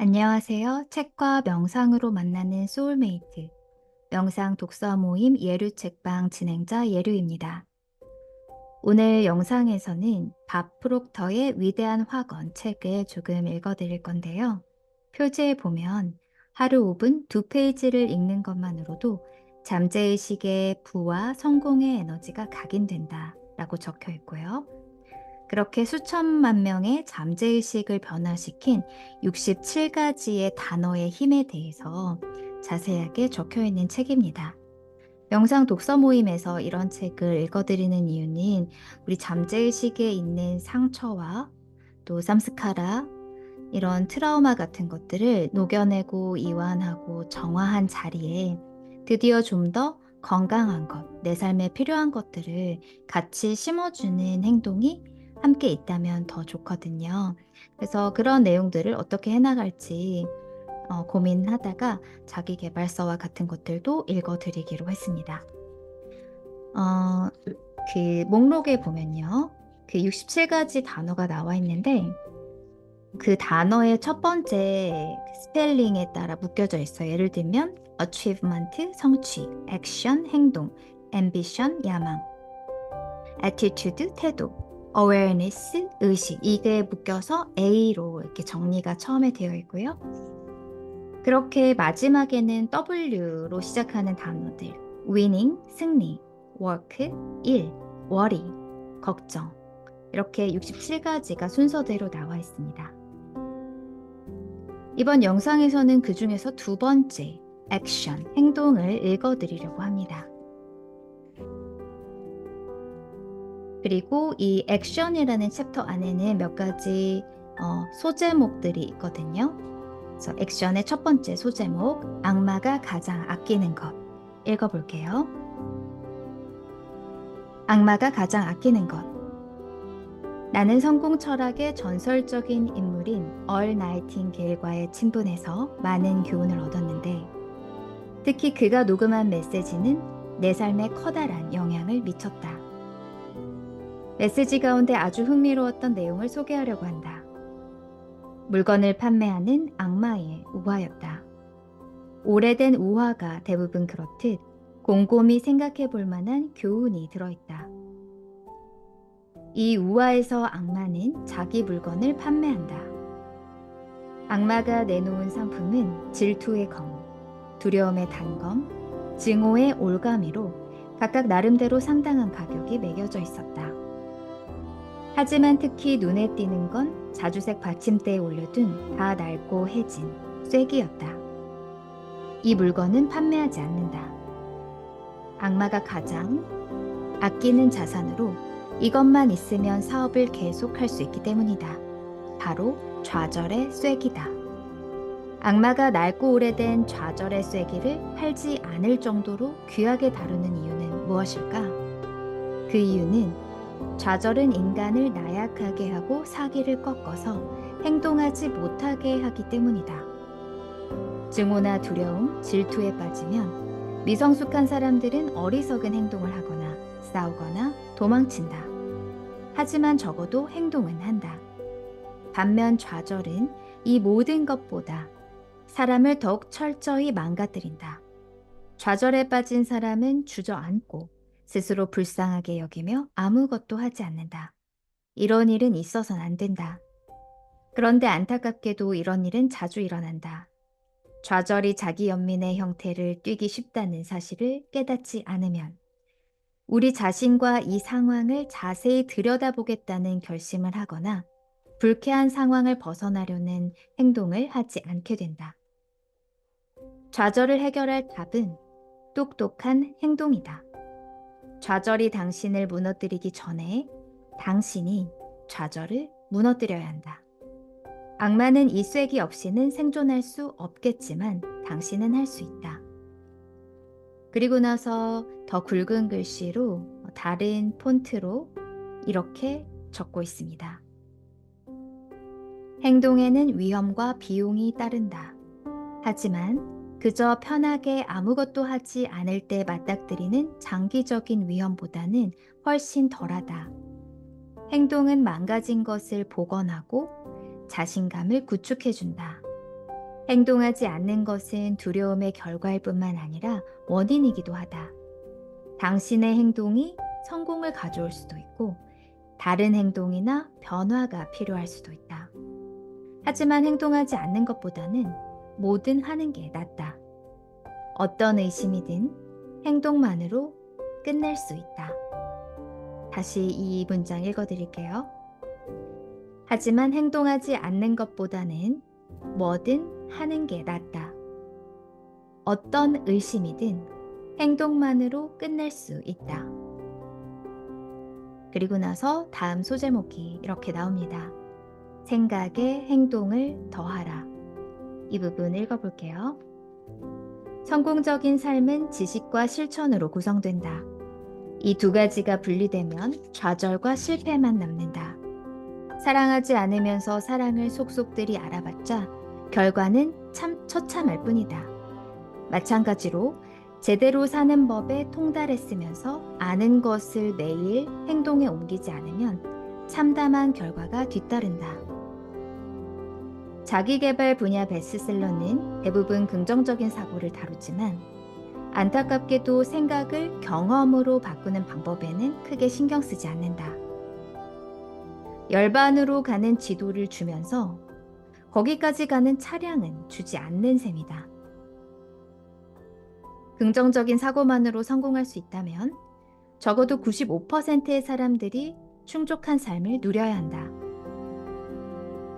안녕하세요. 책과 명상으로 만나는 소울메이트, 명상 독서 모임 예류 책방 진행자 예류입니다. 오늘 영상에서는 밥 프록터의 위대한 확언 책을 조금 읽어드릴 건데요. 표지에 보면 하루 5분 2페이지를 읽는 것만으로도 잠재의식의 부와 성공의 에너지가 각인된다 라고 적혀 있고요. 그렇게 수천만 명의 잠재의식을 변화시킨 67가지의 단어의 힘에 대해서 자세하게 적혀 있는 책입니다. 명상 독서 모임에서 이런 책을 읽어드리는 이유는 우리 잠재의식에 있는 상처와 또 삼스카라, 이런 트라우마 같은 것들을 녹여내고 이완하고 정화한 자리에 드디어 좀 더 건강한 것, 내 삶에 필요한 것들을 같이 심어주는 행동이 함께 있다면 더 좋거든요. 그래서 그런 내용들을 어떻게 해나갈지 고민하다가 자기계발서와 같은 것들도 읽어드리기로 했습니다. 어, 그 목록에 보면요. 그 67가지 단어가 나와 있는데 그 단어의 첫 번째 스펠링에 따라 묶여져 있어요. 예를 들면 achievement, 성취, action, 행동, ambition, 야망, attitude, 태도, awareness, 의식. 이게 묶여서 A로 이렇게 정리가 처음에 되어 있고요. 그렇게 마지막에는 W로 시작하는 단어들, winning, 승리, work, 일, worry, 걱정. 이렇게 67가지가 순서대로 나와 있습니다. 이번 영상에서는 그 중에서 두 번째, 액션, 행동을 읽어드리려고 합니다. 그리고 이 액션이라는 챕터 안에는 몇 가지 소제목들이 있거든요. 그래서 액션의 첫 번째 소제목, 악마가 가장 아끼는 것. 읽어볼게요. 악마가 가장 아끼는 것. 나는 성공 철학의 전설적인 인물인 얼 나이팅게일과의 친분에서 많은 교훈을 얻었는데, 특히 그가 녹음한 메시지는 내 삶에 커다란 영향을 미쳤다. 메시지 가운데 아주 흥미로웠던 내용을 소개하려고 한다. 물건을 판매하는 악마의 우화였다. 오래된 우화가 대부분 그렇듯 곰곰이 생각해 볼 만한 교훈이 들어있다. 이 우화에서 악마는 자기 물건을 판매한다. 악마가 내놓은 상품은 질투의 검, 두려움의 단검, 증오의 올가미로 각각 나름대로 상당한 가격이 매겨져 있었다. 하지만 특히 눈에 띄는 건 자주색 받침대에 올려둔 다 낡고 해진 쐐기였다. 이 물건은 판매하지 않는다. 악마가 가장 아끼는 자산으로 이것만 있으면 사업을 계속할 수 있기 때문이다. 바로 좌절의 쐐기다. 악마가 낡고 오래된 좌절의 쐐기를 팔지 않을 정도로 귀하게 다루는 이유는 무엇일까? 그 이유는 좌절은 인간을 나약하게 하고 사기를 꺾어서 행동하지 못하게 하기 때문이다. 증오나 두려움, 질투에 빠지면 미성숙한 사람들은 어리석은 행동을 하거나 싸우거나 도망친다. 하지만 적어도 행동은 한다. 반면 좌절은 이 모든 것보다 사람을 더욱 철저히 망가뜨린다. 좌절에 빠진 사람은 주저앉고 스스로 불쌍하게 여기며 아무것도 하지 않는다. 이런 일은 있어서는 안 된다. 그런데 안타깝게도 이런 일은 자주 일어난다. 좌절이 자기 연민의 형태를 띠기 쉽다는 사실을 깨닫지 않으면 우리 자신과 이 상황을 자세히 들여다보겠다는 결심을 하거나 불쾌한 상황을 벗어나려는 행동을 하지 않게 된다. 좌절을 해결할 답은 똑똑한 행동이다. 좌절이 당신을 무너뜨리기 전에 당신이 좌절을 무너뜨려야 한다. 악마는 이 쐐기 없이는 생존할 수 없겠지만 당신은 할 수 있다. 그리고 나서 더 굵은 글씨로 다른 폰트로 이렇게 적고 있습니다. 행동에는 위험과 비용이 따른다. 하지만 그저 편하게 아무것도 하지 않을 때 맞닥뜨리는 장기적인 위험보다는 훨씬 덜하다. 행동은 망가진 것을 복원하고 자신감을 구축해준다. 행동하지 않는 것은 두려움의 결과일 뿐만 아니라 원인이기도 하다. 당신의 행동이 성공을 가져올 수도 있고 다른 행동이나 변화가 필요할 수도 있다. 하지만 행동하지 않는 것보다는 뭐든 하는 게 낫다. 어떤 의심이든 행동만으로 끝낼 수 있다. 다시 이 문장 읽어드릴게요. 하지만 행동하지 않는 것보다는 뭐든 하는 게 낫다. 어떤 의심이든 행동만으로 끝낼 수 있다. 그리고 나서 다음 소제목이 이렇게 나옵니다. 생각에 행동을 더하라. 이 부분 읽어볼게요. 성공적인 삶은 지식과 실천으로 구성된다. 이 두 가지가 분리되면 좌절과 실패만 남는다. 사랑하지 않으면서 사랑을 속속들이 알아봤자 결과는 참 처참할 뿐이다. 마찬가지로 제대로 사는 법에 통달했으면서 아는 것을 매일 행동에 옮기지 않으면 참담한 결과가 뒤따른다. 자기계발 분야 베스트셀러는 대부분 긍정적인 사고를 다루지만 안타깝게도 생각을 경험으로 바꾸는 방법에는 크게 신경 쓰지 않는다. 열반으로 가는 지도를 주면서 거기까지 가는 차량은 주지 않는 셈이다. 긍정적인 사고만으로 성공할 수 있다면 적어도 95%의 사람들이 충족한 삶을 누려야 한다.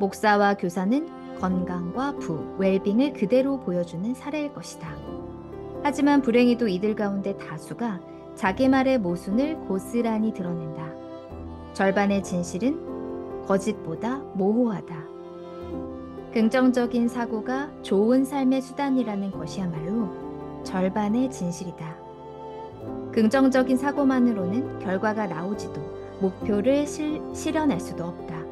목사와 교사는 건강과 부, 웰빙을 그대로 보여주는 사례일 것이다. 하지만 불행히도 이들 가운데 다수가 자기 말의 모순을 고스란히 드러낸다. 절반의 진실은 거짓보다 모호하다. 긍정적인 사고가 좋은 삶의 수단이라는 것이야말로 절반의 진실이다. 긍정적인 사고만으로는 결과가 나오지도 목표를 실현할 수도 없다.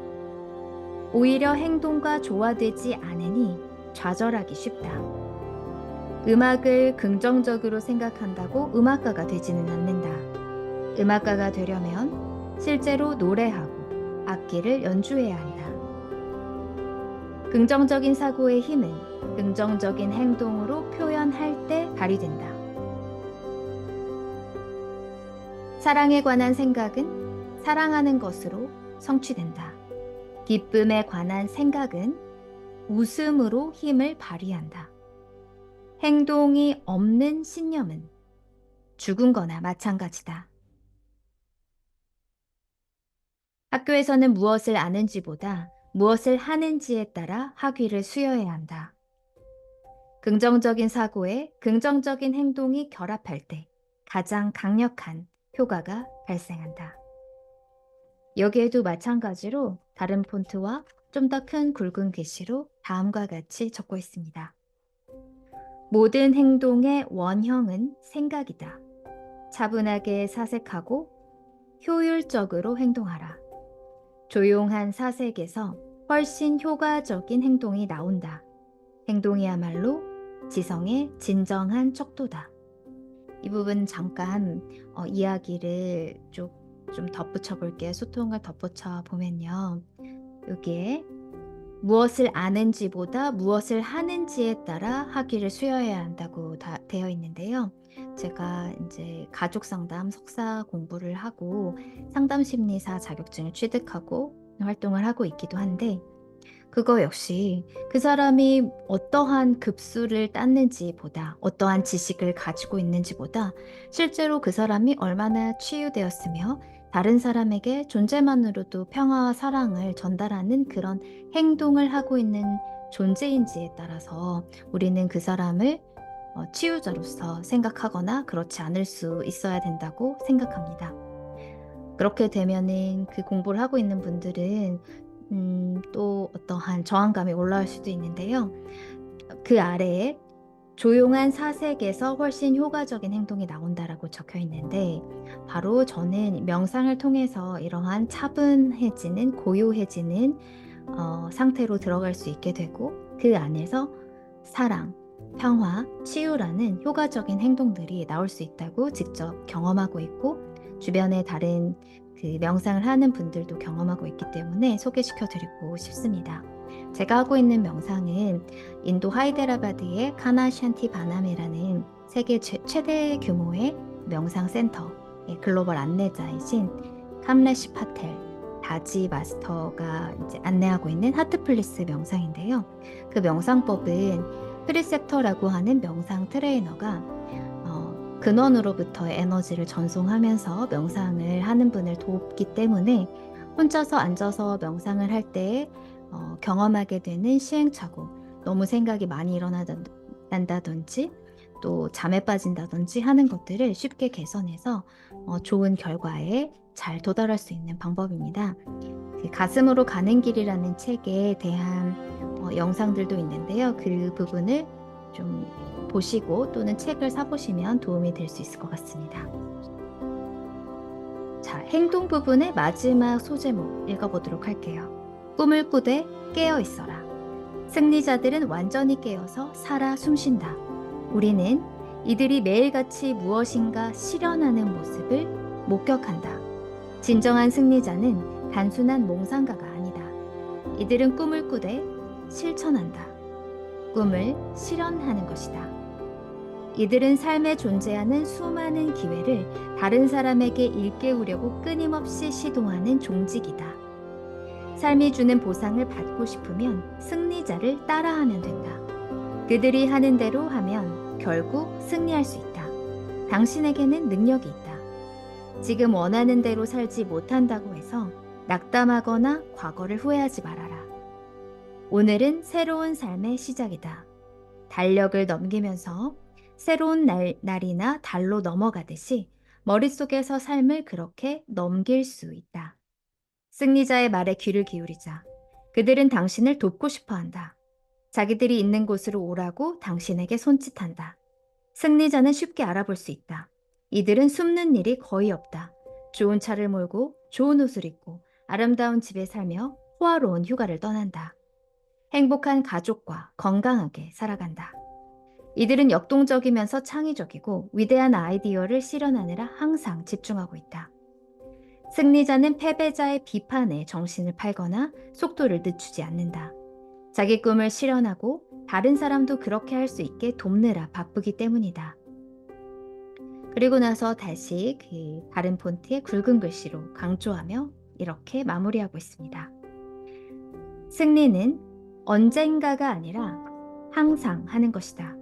오히려 행동과 조화되지 않으니 좌절하기 쉽다. 음악을 긍정적으로 생각한다고 음악가가 되지는 않는다. 음악가가 되려면 실제로 노래하고 악기를 연주해야 한다. 긍정적인 사고의 힘은 긍정적인 행동으로 표현할 때 발휘된다. 사랑에 관한 생각은 사랑하는 것으로 성취된다. 기쁨에 관한 생각은 웃음으로 힘을 발휘한다. 행동이 없는 신념은 죽은 거나 마찬가지다. 학교에서는 무엇을 아는지보다 무엇을 하는지에 따라 학위를 수여해야 한다. 긍정적인 사고에 긍정적인 행동이 결합할 때 가장 강력한 효과가 발생한다. 여기에도 마찬가지로 다른 폰트와 좀 더 큰 굵은 글씨로 다음과 같이 적고 있습니다. 모든 행동의 원형은 생각이다. 차분하게 사색하고 효율적으로 행동하라. 조용한 사색에서 훨씬 효과적인 행동이 나온다. 행동이야말로 지성의 진정한 척도다. 이 부분 잠깐 이야기를 좀 덧붙여 볼게요. 소통을 덧붙여 보면요. 여기에 무엇을 아는지보다 무엇을 하는지에 따라 학위를 수여해야 한다고 되어 있는데요. 제가 이제 가족 상담 석사 공부를 하고 상담 심리사 자격증을 취득하고 활동을 하고 있기도 한데 그거 역시 그 사람이 어떠한 급수를 땄는지보다 어떠한 지식을 가지고 있는지보다 실제로 그 사람이 얼마나 치유되었으며 다른 사람에게 존재만으로도 평화와 사랑을 전달하는 그런 행동을 하고 있는 존재인지에 따라서 우리는 그 사람을 치유자로서 생각하거나 그렇지 않을 수 있어야 된다고 생각합니다. 그렇게 되면은 그 공부를 하고 있는 분들은 또 어떠한 저항감이 올라올 수도 있는데요. 그 아래에 조용한 사색에서 훨씬 효과적인 행동이 나온다라고 적혀 있는데 바로 저는 명상을 통해서 이러한 차분해지는 고요해지는 상태로 들어갈 수 있게 되고 그 안에서 사랑, 평화, 치유라는 효과적인 행동들이 나올 수 있다고 직접 경험하고 있고 주변에 다른 그 명상을 하는 분들도 경험하고 있기 때문에 소개시켜 드리고 싶습니다. 제가 하고 있는 명상은 인도 하이데라바드의 카나샨티 바남이라는 세계 최대 규모의 명상 센터의 글로벌 안내자이신 캄레시 파텔 다지 마스터가 이제 안내하고 있는 하트플리스 명상인데요. 그 명상법은 프리셉터라고 하는 명상 트레이너가 근원으로부터의 에너지를 전송하면서 명상을 하는 분을 돕기 때문에 혼자서 앉아서 명상을 할 때 경험하게 되는 시행착오, 너무 생각이 많이 일어난다든지 또 잠에 빠진다든지 하는 것들을 쉽게 개선해서 좋은 결과에 잘 도달할 수 있는 방법입니다. 가슴으로 가는 길이라는 책에 대한 영상들도 있는데요. 그 부분을 좀 보시고 또는 책을 사보시면 도움이 될 수 있을 것 같습니다. 자, 행동 부분의 마지막 소제목 읽어보도록 할게요. 꿈을 꾸되 깨어 있어라. 승리자들은 완전히 깨어서 살아 숨쉰다. 우리는 이들이 매일같이 무엇인가 실현하는 모습을 목격한다. 진정한 승리자는 단순한 몽상가가 아니다. 이들은 꿈을 꾸되 실천한다. 꿈을 실현하는 것이다. 이들은 삶에 존재하는 수많은 기회를 다른 사람에게 일깨우려고 끊임없이 시도하는 종직이다. 삶이 주는 보상을 받고 싶으면 승리자를 따라하면 된다. 그들이 하는 대로 하면 결국 승리할 수 있다. 당신에게는 능력이 있다. 지금 원하는 대로 살지 못한다고 해서 낙담하거나 과거를 후회하지 말아라. 오늘은 새로운 삶의 시작이다. 달력을 넘기면서 새로운 날이나 달로 넘어가듯이 머릿속에서 삶을 그렇게 넘길 수 있다. 승리자의 말에 귀를 기울이자. 그들은 당신을 돕고 싶어 한다. 자기들이 있는 곳으로 오라고 당신에게 손짓한다. 승리자는 쉽게 알아볼 수 있다. 이들은 숨는 일이 거의 없다. 좋은 차를 몰고 좋은 옷을 입고 아름다운 집에 살며 호화로운 휴가를 떠난다. 행복한 가족과 건강하게 살아간다. 이들은 역동적이면서 창의적이고 위대한 아이디어를 실현하느라 항상 집중하고 있다. 승리자는 패배자의 비판에 정신을 팔거나 속도를 늦추지 않는다. 자기 꿈을 실현하고 다른 사람도 그렇게 할 수 있게 돕느라 바쁘기 때문이다. 그리고 나서 다시 그 다른 폰트의 굵은 글씨로 강조하며 이렇게 마무리하고 있습니다. 승리는 언젠가가 아니라 항상 하는 것이다.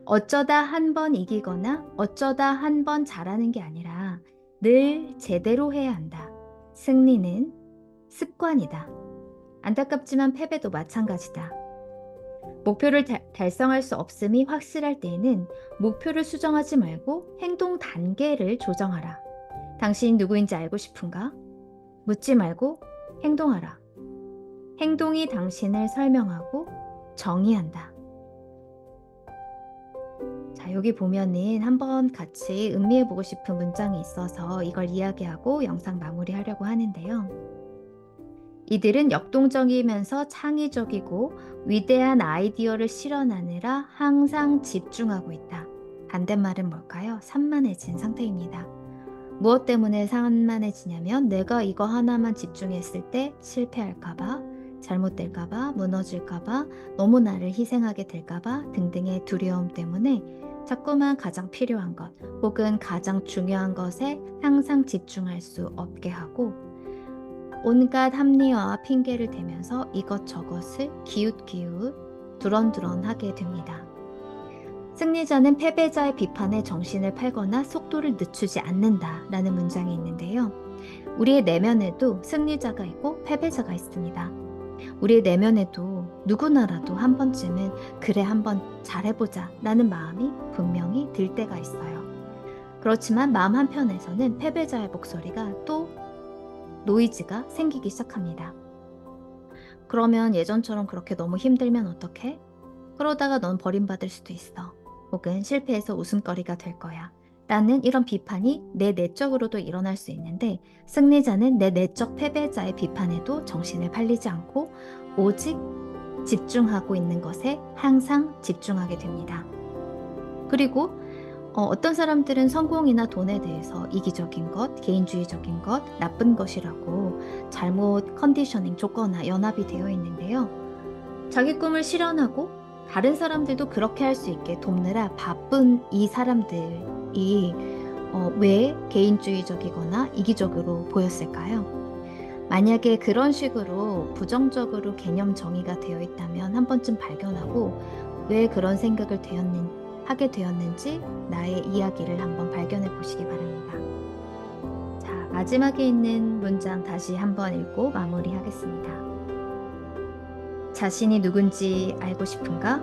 어쩌다 한 번 이기거나 어쩌다 한 번 잘하는 게 아니라 늘 제대로 해야 한다. 승리는 습관이다. 안타깝지만 패배도 마찬가지다. 목표를 달성할 수 없음이 확실할 때에는 목표를 수정하지 말고 행동 단계를 조정하라. 당신이 누구인지 알고 싶은가? 묻지 말고 행동하라. 행동이 당신을 설명하고 정의한다. 자, 여기 보면은 한번 같이 음미해보고 싶은 문장이 있어서 이걸 이야기하고 영상 마무리하려고 하는데요. 이들은 역동적이면서 창의적이고 위대한 아이디어를 실현하느라 항상 집중하고 있다. 반대말은 뭘까요? 산만해진 상태입니다. 무엇 때문에 산만해지냐면 내가 이거 하나만 집중했을 때 실패할까봐, 잘못될까봐, 무너질까봐, 너무 나를 희생하게 될까봐 등등의 두려움 때문에 자꾸만 가장 필요한 것 혹은 가장 중요한 것에 항상 집중할 수 없게 하고 온갖 합리화와 핑계를 대면서 이것저것을 기웃기웃 두런두런하게 됩니다. 승리자는 패배자의 비판에 정신을 팔거나 속도를 늦추지 않는다라는 문장이 있는데요. 우리의 내면에도 승리자가 있고 패배자가 있습니다. 우리의 내면에도 누구나라도 한 번쯤은 그래 한번 잘해보자 라는 마음이 분명히 들 때가 있어요. 그렇지만 마음 한편에서는 패배자의 목소리가 또 노이즈가 생기기 시작합니다. 그러면 예전처럼 그렇게 너무 힘들면 어떡해? 그러다가 넌 버림받을 수도 있어. 혹은 실패해서 웃음거리가 될 거야. 라는 이런 비판이 내 내적으로도 일어날 수 있는데 승리자는 내 내적 패배자의 비판에도 정신을 팔리지 않고 오직 집중하고 있는 것에 항상 집중하게 됩니다. 그리고 어떤 사람들은 성공이나 돈에 대해서 이기적인 것, 개인주의적인 것, 나쁜 것이라고 잘못 컨디셔닝 조건화 연합이 되어 있는데요. 자기 꿈을 실현하고 다른 사람들도 그렇게 할 수 있게 돕느라 바쁜 이 사람들이 왜 개인주의적이거나 이기적으로 보였을까요? 만약에 그런 식으로 부정적으로 개념 정의가 되어 있다면 한 번쯤 발견하고 왜 그런 생각을 하게 되었는지 나의 이야기를 한번 발견해 보시기 바랍니다. 자, 마지막에 있는 문장 다시 한번 읽고 마무리하겠습니다. 자신이 누군지 알고 싶은가?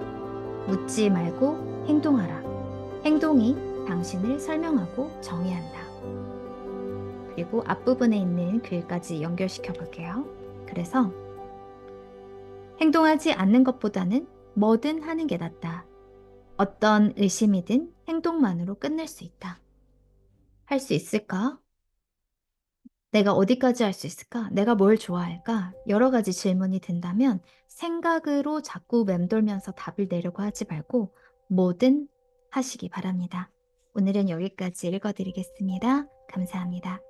묻지 말고 행동하라. 행동이 당신을 설명하고 정의한다. 그리고 앞부분에 있는 글까지 연결시켜 볼게요. 그래서 행동하지 않는 것보다는 뭐든 하는 게 낫다. 어떤 의심이든 행동만으로 끝낼 수 있다. 할 수 있을까? 내가 어디까지 할 수 있을까? 내가 뭘 좋아할까? 여러 가지 질문이 든다면 생각으로 자꾸 맴돌면서 답을 내려고 하지 말고 뭐든 하시기 바랍니다. 오늘은 여기까지 읽어드리겠습니다. 감사합니다.